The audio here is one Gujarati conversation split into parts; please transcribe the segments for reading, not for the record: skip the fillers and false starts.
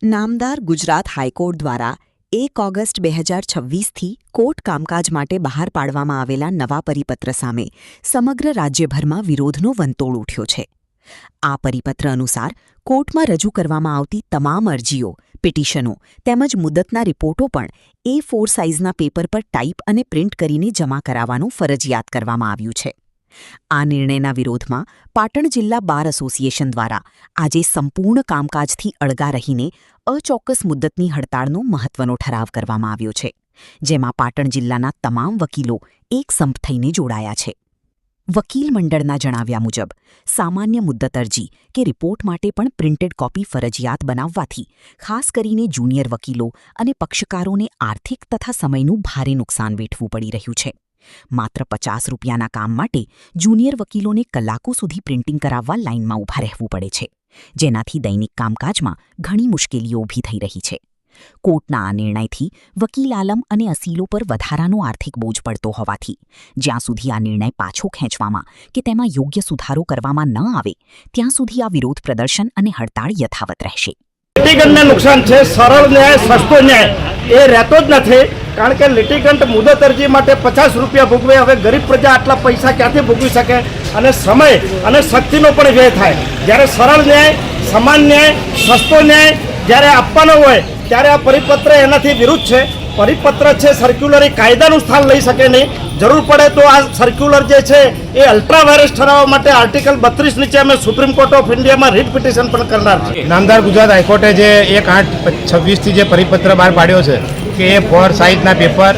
નામદાર ગુજરાત હાઈકોર્ટ દ્વારા 1 ઓગસ્ટ 2026થી કોર્ટ કામકાજ માટે બહાર પાડવામાં આવેલા નવા પરિપત્ર સામે સમગ્ર રાજ્યભરમાં વિરોધનો વંતોળ ઉઠ્યો છે. આ પરિપત્ર અનુસાર કોર્ટમાં રજૂ કરવામાં આવતી તમામ અરજીઓ, પિટિશનો તેમજ મુદતના રિપોર્ટો પણ A4 સાઇઝના પેપર પર ટાઈપ અને પ્રિન્ટ કરીને જમા કરાવવાનું ફરજિયાત કરવામાં આવ્યું છે. આ નિર્ણયના વિરોધમાં પાટણ જિલ્લા બાર એસોસિએશન દ્વારા આજે સંપૂર્ણ કામકાજથી અળગા રહીને અચોક્કસ મુદ્દતની હડતાળનો મહત્વનો ઠરાવ કરવામાં આવ્યો છે, જેમાં પાટણ જિલ્લાના તમામ વકીલો એકસંપ થઈને જોડાયા છે. વકીલ મંડળના જણાવ્યા મુજબ સામાન્ય મુદ્દત અરજી કે રિપોર્ટ માટે પણ પ્રિન્ટેડ કોપી ફરજિયાત બનાવવાથી ખાસ કરીને જુનિયર વકીલો અને પક્ષકારોને આર્થિક તથા સમયનું ભારે નુકસાન વેઠવું પડી રહ્યું છે. માત્ર 50 રૂપિયાના કામ માટે જુનિયર વકીલોને કલાકો સુધી પ્રિન્ટિંગ કરાવવા લાઇનમાં ઊભા રહેવું પડે છે, જેનાથી દૈનિક કામકાજમાં ઘણી મુશ્કેલીઓ ઊભી થઈ રહી છે. કોર્ટના આ નિર્ણયથી વકીલ આલમ અને અસીલો પર વધારાનો આર્થિક બોજ પડતો હોવાથી જ્યાં સુધી આ નિર્ણય પાછો ખેંચવામાં કે તેમાં યોગ્ય સુધારો કરવામાં ન આવે ત્યાં સુધી આ વિરોધ પ્રદર્શન અને હડતાળ યથાવત રહેશે. લિટિગન્ટને નુકસાન છે. સરળ ન્યાય, સસ્તો ન્યાય એ રહેતો જ નથી. કારણ કે લિટિગન્ટ મુદત અરજી માટે 50 રૂપિયા ભોગવે. હવે ગરીબ પ્રજા આટલા પૈસા ક્યાંથી ભોગવી શકે અને સમય અને શક્તિનો પણ વ્યય થાય. જ્યારે સરળ ન્યાય, સમાન ન્યાય, સસ્તો ન્યાય જ્યારે આપવાનો હોય ત્યારે આ પરિપત્ર એનાથી વિરુદ્ધ છે. પરિપત્ર છે સર્ક્યુલર, એ કાયદાનું સ્થાન લઈ શકે નહીં. જરૂર પડે તો આ સર્ક્યુલર જે છે એ અલ્ટ્રા વાયરસ ઠરાવવા માટે આર્ટિકલ 32 નીચે અમે સુપ્રીમ કોર્ટ ઓફ ઇન્ડિયામાં રીટ પિટિશન પણ કરનાર છે. નામદાર ગુજરાત હાઈકોર્ટે જે 1/8/26થી જે પરિપત્ર બહાર પાડ્યો છે કે A4 સાઇઝના પેપર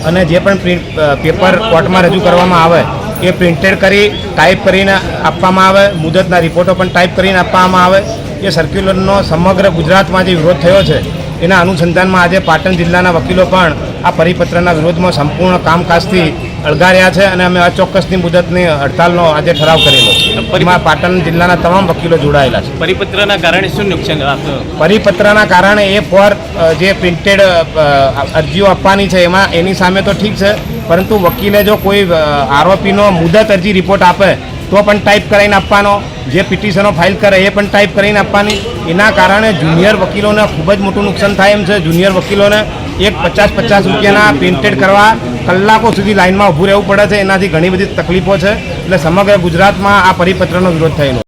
અને જે પણ પેપર કોર્ટમાં રજૂ કરવામાં આવે એ પ્રિન્ટેડ કરી ટાઈપ કરીને આપવામાં આવે, મુદતના રિપોર્ટો પણ ટાઈપ કરીને આપવામાં આવે. એ સર્ક્યુલરનો સમગ્ર ગુજરાતમાં જે વિરોધ થયો છે એના અનુસંધાનમાં આજે પાટણ જિલ્લાના વકીલો પણ આ પરિપત્રના વિરોધમાં સંપૂર્ણ કામકાજથી અળગા રહ્યા છે અને અમે અચોક્કસની મુદતની હડતાલનો આજે ઠરાવ કરેલો. એમાં પાટણ જિલ્લાના તમામ વકીલો જોડાયેલા છે. પરિપત્રના કારણે શું નુકસાન? પરિપત્રના કારણે A4 જે પ્રિન્ટેડ અરજીઓ આપવાની છે એની સામે તો ઠીક છે, પરંતુ વકીલે જો કોઈ આરોપીનો મુદત અરજી રિપોર્ટ આપે તો પણ ટાઈપ કરાવીને આપવાનો, જે પિટિશનો ફાઇલ કરે એ પણ ટાઈપ કરીને આપવાની. એના કારણે જુનિયર વકીલોને ખૂબ જ મોટું નુકસાન થાય એમ છે. જુનિયર વકીલોને 50 રૂપિયાના પ્રિન્ટેડ કરવા કલાકો સુધી લાઇનમાં ઊભું રહેવું પડે છે. એનાથી ઘણી બધી તકલીફો છે. એટલે સમગ્ર ગુજરાતમાં આ પરિપત્રનો વિરોધ થયેલો.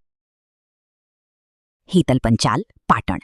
હેતલ પંચાલ, પાટણ.